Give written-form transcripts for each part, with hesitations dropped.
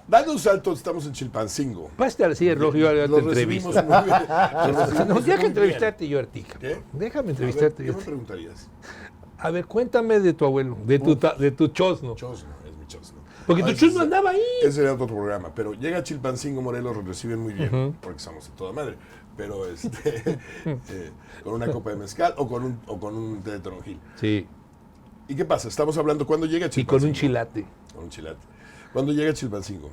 Dando un salto, estamos en Chilpancingo. Pásate a la silla roja y yo te entrevisto. No, deja entrevistarte yo, Artica. ¿Qué? Déjame entrevistarte ¿Qué yo. me preguntarías? A ver, cuéntame de tu abuelo, de tu chosno. Chosno, es mi Chosno. Porque tu chosno andaba ahí. Ese era otro programa, pero llega a Chilpancingo, Morelos, lo reciben muy bien, porque somos de toda madre. Pero con una copa de mezcal o con un té de toronjil. Sí. ¿Y qué pasa? Estamos hablando cuando llega a Y Chilpancingo. con un chilate. Con un chilate. ¿Cuándo llega a Chilpancingo?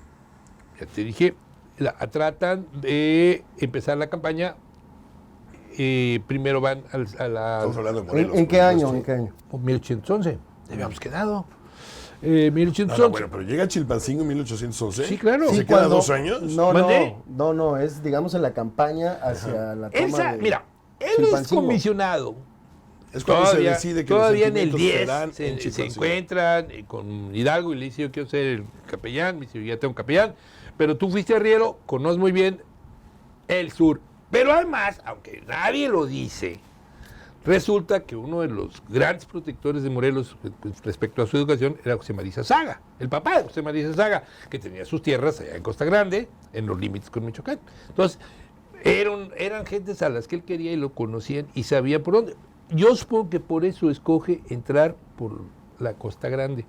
Ya te dije, tratan de empezar la campaña. Primero van a la... Estamos hablando de Morelos. ¿En qué año? ¿En qué año? 1811. Habíamos quedado. 1811. No, bueno, pero llega a Chilpancingo en 1811. Sí, claro. ¿Se Sí, queda cuando- 2 años? ¿Mandé? No, es digamos en la campaña hacia la toma de Mira, él es Chilpancingo. comisionado. Es cuando se decide que los todavía en el sentimientos 10 se dan en se Chilpancingo. encuentran con Hidalgo y le dice: yo quiero ser el capellán. Me dice: yo ya tengo un capellán, pero tú fuiste arriero, conoces muy bien el sur. Pero además, aunque nadie lo dice, resulta que uno de los grandes protectores de Morelos respecto a su educación era José María Saga, el papá de José María Saga, que tenía sus tierras allá en Costa Grande, en los límites con Michoacán. Entonces, eran gentes a las que él quería y lo conocían y sabía por dónde. Yo supongo que por eso escoge entrar por la Costa Grande,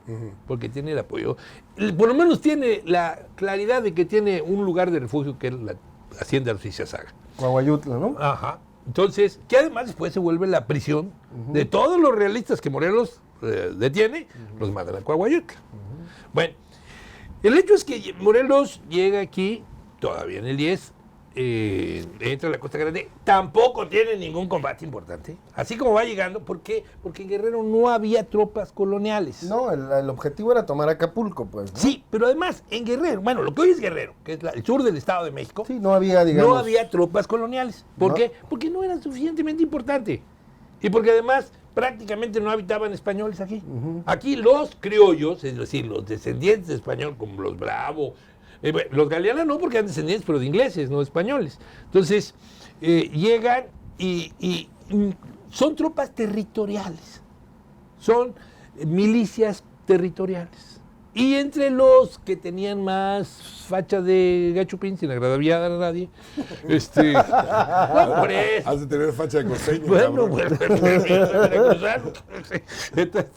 porque tiene el apoyo. Por lo menos tiene la claridad de que tiene un lugar de refugio que es la Hacienda Lucia Saga. Coahuayutla, ¿no? Ajá. Entonces, que además después se vuelve la prisión de todos los realistas que Morelos detiene, los mandan a Coahuayutla. Bueno, el hecho es que Morelos llega aquí, todavía en el 10, entra a la Costa Grande, tampoco tiene ningún combate importante, así como va llegando. ¿Por qué? Porque en Guerrero no había tropas coloniales. No, el objetivo era tomar Acapulco, pues, ¿no? Sí, pero además en Guerrero, bueno, lo que hoy es Guerrero, que es el sur del Estado de México, Sí, no había, digamos... no había tropas coloniales. ¿Por No. qué? Porque no era suficientemente importante. Y porque además prácticamente no habitaban españoles aquí. Aquí los criollos, es decir, los descendientes de español, como los Bravo, bueno, los Galeana no, porque eran descendientes, pero de ingleses, no de españoles. Entonces, llegan y son tropas territoriales. Son milicias territoriales. Y entre los que tenían más facha de gachupín, sin agradabilidad a nadie, no por eso. Has de tener facha de costeño, Bueno, cabrón. veracruzano. Entonces,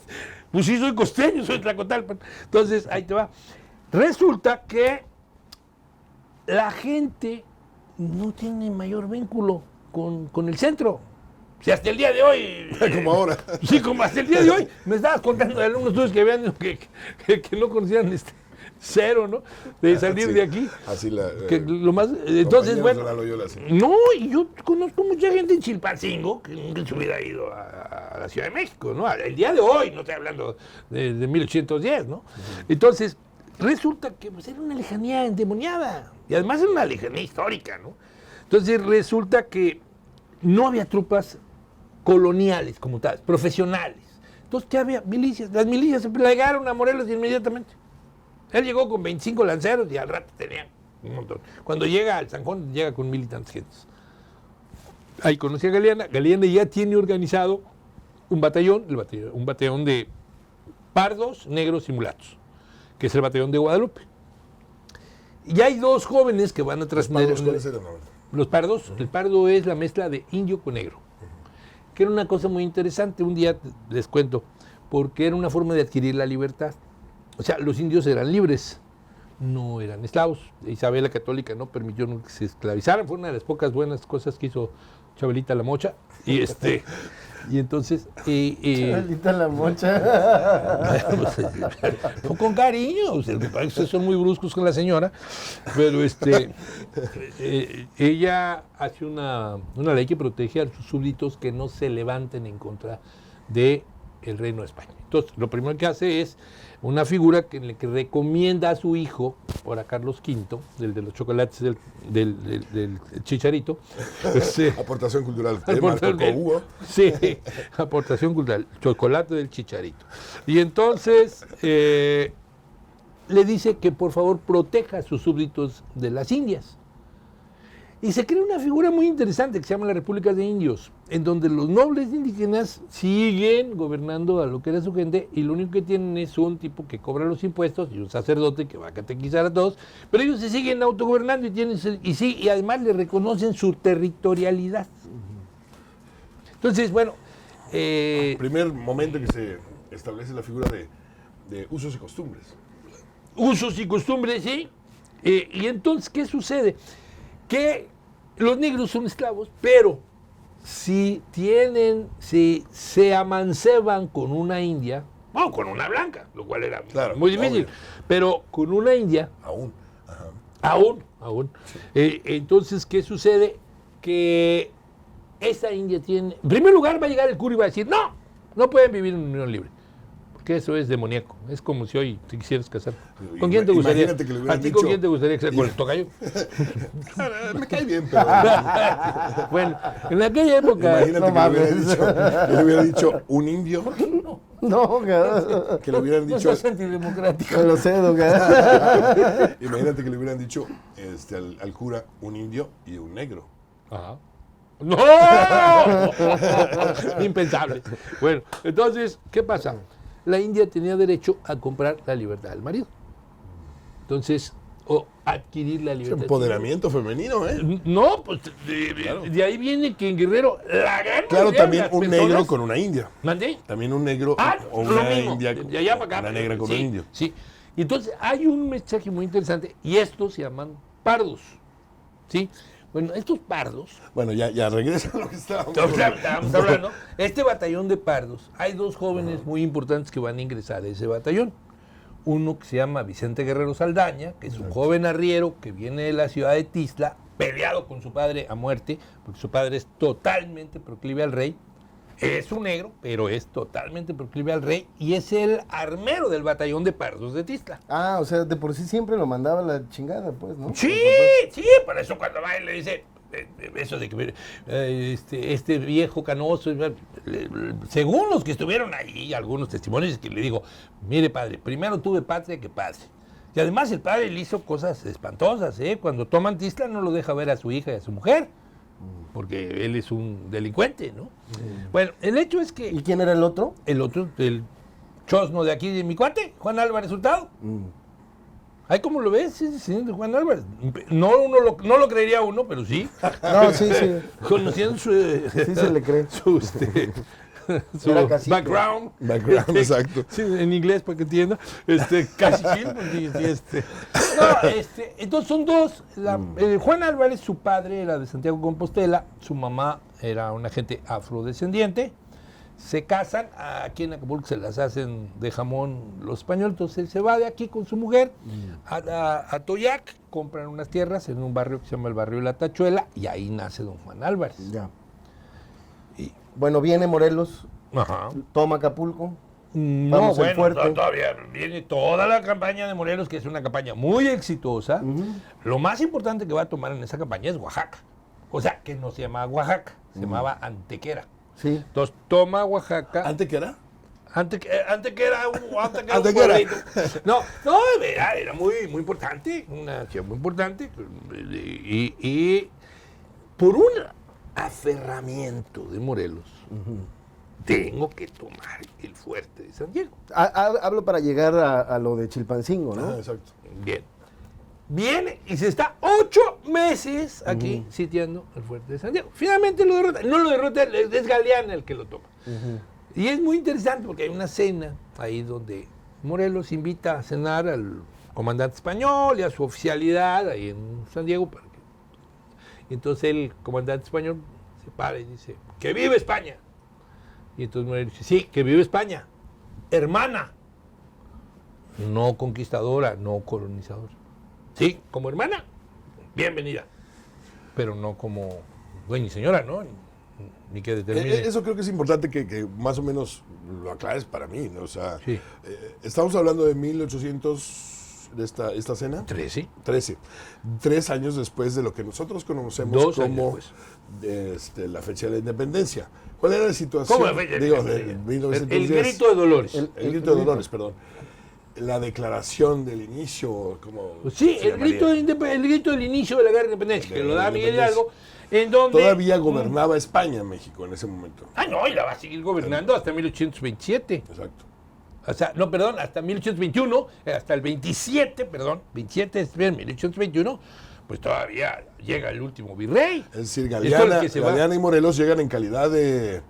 pues sí, soy costeño, soy tlacotalpan. Entonces, ahí te va. Resulta que la gente no tiene mayor vínculo con el centro. Si hasta el día de hoy... Como ahora. Sí, como hasta el día de hoy. Me estabas contando de algunos tuyos que habían que no conocían cero, ¿no? De salir Sí, de aquí. Así la... Que lo más, entonces, compañeros bueno... de la Loyola, sí. No, y yo conozco mucha gente en Chilpancingo que nunca se hubiera ido a la Ciudad de México, ¿no? El día de hoy, no estoy hablando de 1810, ¿no? Entonces, resulta que pues, era una lejanía endemoniada, y además era una lejanía histórica, ¿no? Entonces, resulta que no había tropas coloniales como tal, profesionales. Entonces, ¿qué había? Milicias. Las milicias se plegaron a Morelos inmediatamente. Él llegó con 25 lanceros y al rato tenían un montón. Cuando llega al San Juan, llega con 1,000 y tantas gentes. Ahí conocí a Galeana. Galeana ya tiene organizado un batallón de pardos, negros y mulatos, que es el batallón de Guadalupe. Y hay dos jóvenes que van a trasladar. ¿Cuáles eran ahora? Los pardos, el pardo es la mezcla de indio con negro, que era una cosa muy interesante. Un día les cuento, porque era una forma de adquirir la libertad. O sea, los indios eran libres, no eran esclavos. Isabel la Católica no permitió que se esclavizaran, fue una de las pocas buenas cosas que hizo Chabelita la Mocha. Y entonces... Chabelita la Mocha. Pues, con cariño, o sea, ustedes son muy bruscos con la señora, pero ella hace una ley que protege a sus súbditos que no se levanten en contra del Reino de España. Entonces, lo primero que hace es una figura que recomienda a su hijo, ahora Carlos V, del de los chocolates del Chicharito. Aportación cultural. Sí, aportación cultural, chocolate del Chicharito. Y entonces le dice que por favor proteja a sus súbditos de las Indias. Y se crea una figura muy interesante que se llama la República de Indios, en donde los nobles indígenas siguen gobernando a lo que era su gente y lo único que tienen es un tipo que cobra los impuestos y un sacerdote que va a catequizar a todos, pero ellos se siguen autogobernando y además le reconocen su territorialidad. Entonces, bueno... Primer momento que se establece la figura de usos y costumbres. Usos y costumbres, sí. Y entonces, ¿qué sucede? Que los negros son esclavos, pero si se amanceban con una india, o con una blanca, lo cual era muy difícil, obvio. pero con una india, Aún. Ajá. aún. Sí. Entonces, ¿qué sucede? Que esa india tiene, en primer lugar va a llegar el cura y va a decir, no pueden vivir en unión libre. Que eso es demoníaco. Es como si hoy te quisieras casar. ¿Con quién te gustaría? Imagínate que le hubieran ¿A ti dicho- con quién te gustaría casar? ¿Con el tocayo? Me cae bien, pero... Bueno, en aquella época... Imagínate que le hubiera dicho un indio, No, cabrón. que le hubieran dicho... antidemocrático. Lo sé, don Gabriel. Imagínate que le hubieran dicho al cura un indio y un negro. Ajá. ¡No! Impensable. Bueno, entonces, ¿qué pasa? La India tenía derecho a comprar la libertad del marido. Entonces, o adquirir la libertad. Empoderamiento femenino, ¿eh? No, pues Claro. de ahí viene que en Guerrero la gran Claro, mayoría de también las un personas- negro con una india. ¿Mandé? También un negro o lo una mismo, india, de allá para acá. una negra con sí, un indio. Sí. Y entonces hay un mensaje muy interesante y estos se llaman pardos. ¿Sí? Bueno, estos pardos, Bueno, ya regresa a lo que estábamos estábamos hablando, este batallón de pardos, hay dos jóvenes muy importantes que van a ingresar a ese batallón. Uno que se llama Vicente Guerrero Saldaña, que es un joven arriero que viene de la ciudad de Tizla, peleado con su padre a muerte, porque su padre es totalmente proclive al rey. Es un negro, pero es totalmente proclive al rey y es el armero del batallón de pardos de Tizla. Ah, o sea, de por sí siempre lo mandaba a la chingada, pues, ¿no? Sí, por eso cuando va y le dice eso de que este viejo canoso, según los que estuvieron ahí, algunos testimonios que le digo, mire padre, primero tuve patria que padre. Y además el padre le hizo cosas espantosas, ¿eh? Cuando toman Tizla no lo deja ver a su hija y a su mujer, porque él es un delincuente, ¿no? Bueno, el hecho es que ¿Y quién era el otro? el otro, el chosno de aquí de mi cuate, Juan Álvarez Hurtado. Ay, ¿cómo lo ves? Sí, señor Juan Álvarez. No lo creería uno, pero sí. No, sí. Conociendo su... Sí se le cree. su Era cacique. background. Background, exacto. Sí, en inglés, para que entienda. Casi sí. No, entonces son dos. Juan Álvarez, su padre era de Santiago de Compostela, su mamá era una gente afrodescendiente. Se casan, aquí en Acapulco se las hacen de jamón los españoles, entonces él se va de aquí con su mujer a Toyac, compran unas tierras en un barrio que se llama el barrio de la Tachuela y ahí nace don Juan Álvarez. Ya. Y- Bueno, viene Morelos, Ajá. toma Acapulco. No, Vamos al bueno, fuerte. todavía viene toda la campaña de Morelos, que es una campaña muy exitosa. Lo más importante que va a tomar en esa campaña es Oaxaca. O sea, que no se llamaba Oaxaca, se llamaba Antequera. Sí. Entonces toma Oaxaca. ¿Antes qué era? Antequera un Antequera. pueblito. No, era muy importante, una ciudad muy importante. Y por un aferramiento de Morelos, tengo que tomar el fuerte de San Diego. Hablo para llegar a lo de Chilpancingo, ¿no? Ah, exacto. Bien. Viene y se está 8 meses aquí sitiando el fuerte de San Diego. Finalmente lo derrota. No lo derrota, es Galeana el que lo toma. Y es muy interesante porque hay una cena ahí donde Morelos invita a cenar al comandante español y a su oficialidad ahí en San Diego. Y entonces el comandante español se para y dice, ¡que vive España! Y entonces Morelos dice, sí, que vive España, hermana, no conquistadora, no colonizadora. Sí, como hermana, bienvenida, pero no como dueña y señora, ¿no? Ni que determine. Eso creo que es importante que más o menos lo aclares para mí, ¿no? O sea, Sí. estamos hablando de 1800, de esta cena. 13. 13. 3 años después de lo que nosotros conocemos 2 años como la fecha de la independencia. ¿Cuál era la situación? ¿Cómo la fecha de la Digo, independencia? de 1910. El grito de Dolores. El grito de Dolores, perdón. la declaración del inicio, como Pues sí, se el grito, llamaría. el grito del inicio de la guerra de independencia, De que lo la da Miguel independencia. Hidalgo, en donde... Todavía gobernaba España México en ese momento. Ah, no, y la va a seguir gobernando hasta 1827. Exacto. O sea, no, perdón, hasta 1821, hasta el 27, perdón, 27 de septiembre de 1821, pues todavía llega el último virrey. Es decir, Esto es el que se va. Galeana y Morelos llegan en calidad de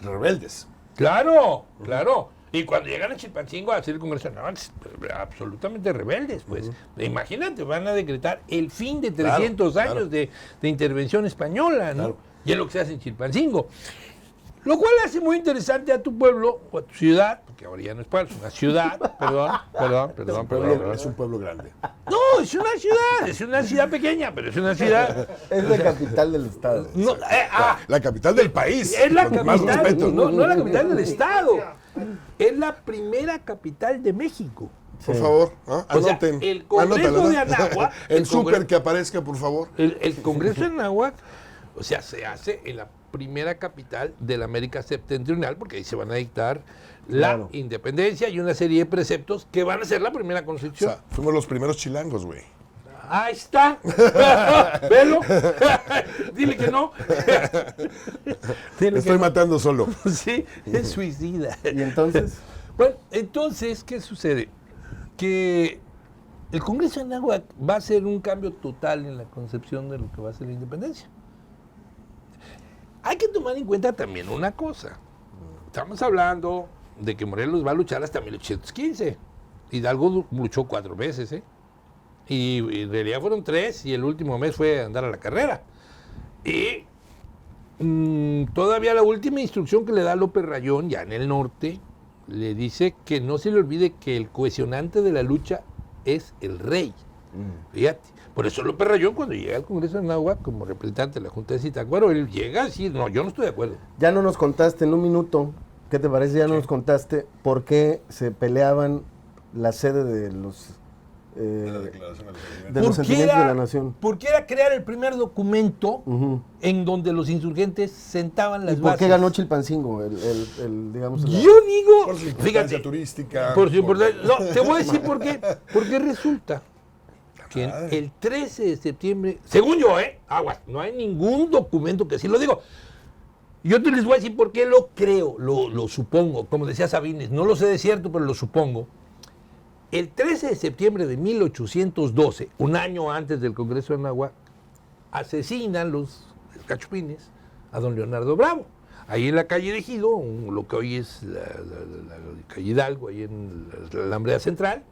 rebeldes. Claro, claro. Y cuando llegan a Chilpancingo a hacer el Congreso Nacional, absolutamente rebeldes, pues. Imagínate, van a decretar el fin de 300 Claro, años de intervención española, ¿no? Claro. Y es lo que se hace en Chilpancingo. Lo cual hace muy interesante a tu pueblo, o a tu ciudad, porque ahora ya no es pueblo, es una ciudad, perdón. Es un pueblo grande. No, es una ciudad pequeña, pero es una ciudad... Es la capital del estado. No, La capital del país. es la con más capital, respeto. no la capital del estado, es la primera capital de México. Por favor, O sea, anoten. el Congreso Anótalo, de Anáhuac, En el súper Congreso- que aparezca, por favor. El Congreso de Anáhuac, o sea, se hace en la primera capital de la América septentrional, porque ahí se van a dictar la Claro. independencia y una serie de preceptos que van a ser la primera O constitución. sea, fuimos los primeros chilangos, güey. Ahí está. Velo. Dile que no. Dile Me que estoy no. matando solo. Sí, es suicida. Y entonces, Bueno, entonces, ¿qué sucede? Que el Congreso de Anáhuac va a ser un cambio total en la concepción de lo que va a ser la independencia. Hay que tomar en cuenta también una cosa. Estamos hablando de que Morelos va a luchar hasta 1815. Hidalgo luchó 4 veces, ¿eh? Y en realidad fueron 3 y el último mes fue andar a la carrera. Y todavía la última instrucción que le da López Rayón, ya en el norte, le dice que no se le olvide que el cohesionante de la lucha es el rey. Fíjate. Por eso López Rayón, cuando llega al Congreso de Anáhuac como representante de la Junta de Zitácuaro, él llega a decir, no, yo no estoy de acuerdo. ya no nos contaste en un minuto, ¿qué te parece? Ya no nos contaste por qué se peleaban la sede de los de los sentimientos de la nación. Porque era crear el primer documento Ujú. en donde los insurgentes sentaban ¿Y las por bases. qué ganó Chilpancingo? Digamos, Yo digo, Por su importancia fíjate, turística. por su importancia, no, te voy a decir por qué. Porque resulta que Madre. el 13 de septiembre, según yo, aguas, no hay ningún documento que así lo digo. Yo te les voy a decir por qué lo creo, lo supongo. Como decía Sabines, no lo sé de cierto, pero lo supongo. El 13 de septiembre de 1812, un año antes del Congreso de Anáhuac, asesinan los cachupines a don Leonardo Bravo. Ahí en la calle de Ejido, lo que hoy es la calle Hidalgo, ahí en la Alameda Central.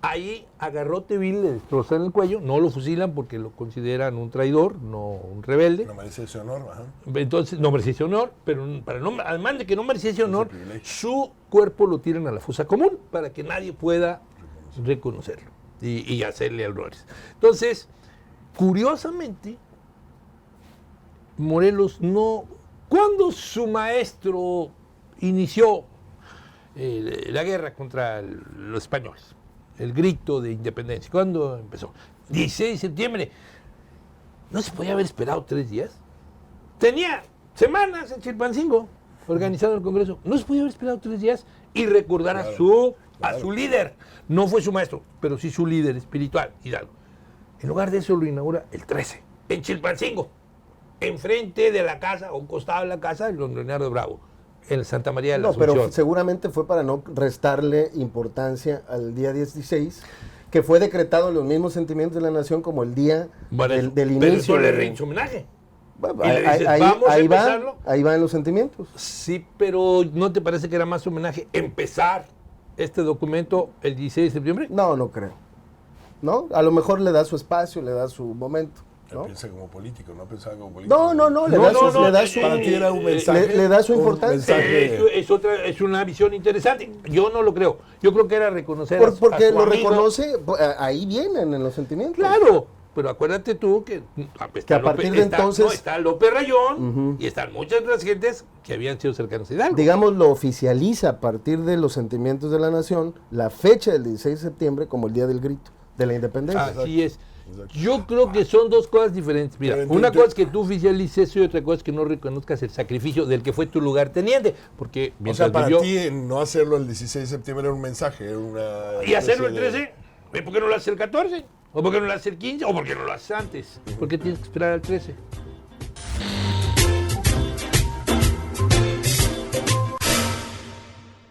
Ahí a Garrote Vil le destrozan el cuello, no lo fusilan porque lo consideran un traidor, no un rebelde. No merece ese honor, ajá. Entonces, no merecía ese honor, pero además de que no merecía ese honor, privilegio. su cuerpo lo tiran a la fosa común para que nadie pueda reconocerlo y hacerle honores. Entonces, curiosamente, Morelos no... Cuando su maestro inició la guerra contra los españoles, el grito de independencia, ¿cuándo empezó? 16 de septiembre. ¿No se podía haber esperado 3 días? Tenía semanas en Chilpancingo organizando el Congreso. No se podía haber esperado 3 días y recordar a su líder. No fue su maestro, pero sí su líder espiritual, Hidalgo. En lugar de eso lo inaugura el 13, en Chilpancingo, enfrente de la casa, o un costado de la casa de don Leonardo Bravo, en Santa María de la No, Asunción. pero seguramente fue para no restarle importancia al día 16, que fue decretado en los mismos sentimientos de la nación como el día Bueno, del pero inicio. eso le de- rinde homenaje. Bueno, y le dices, "Vamos a empezarlo". ahí va en los sentimientos. Sí, pero ¿no te parece que era más homenaje empezar este documento el 16 de septiembre? No, no creo. ¿No? A lo mejor le da su espacio, le da su momento. Él ¿no? piensa como político, no pensaba como político. No, no, no, le No, da no, su, no, le da su- Para ti era un mensaje. le da su un importancia. mensaje. Es una visión interesante. Yo no lo creo. Yo creo que era reconocer a porque su lo amigo. reconoce, ahí vienen en los sentimientos. Claro, pero acuérdate tú que, Que a partir de entonces- está López Rayón y están muchas otras gentes que habían sido cercanos a Hidalgo. Digamos, lo oficializa a partir de los sentimientos de la nación la fecha del 16 de septiembre como el día del grito, de la independencia. Así es. Exacto. Yo creo que son dos cosas diferentes. Mira, Pero una entonces- cosa es que tú oficialices eso y otra cosa es que no reconozcas el sacrificio del que fue tu lugarteniente. Porque O mientras sea, para vivió- ti no hacerlo el 16 de septiembre era un mensaje, era una... Y hacerlo el especie de- 13. ¿Por qué no lo haces el 14? ¿O por qué no lo haces el 15? ¿O por qué no lo haces antes? ¿Por qué tienes que esperar al 13?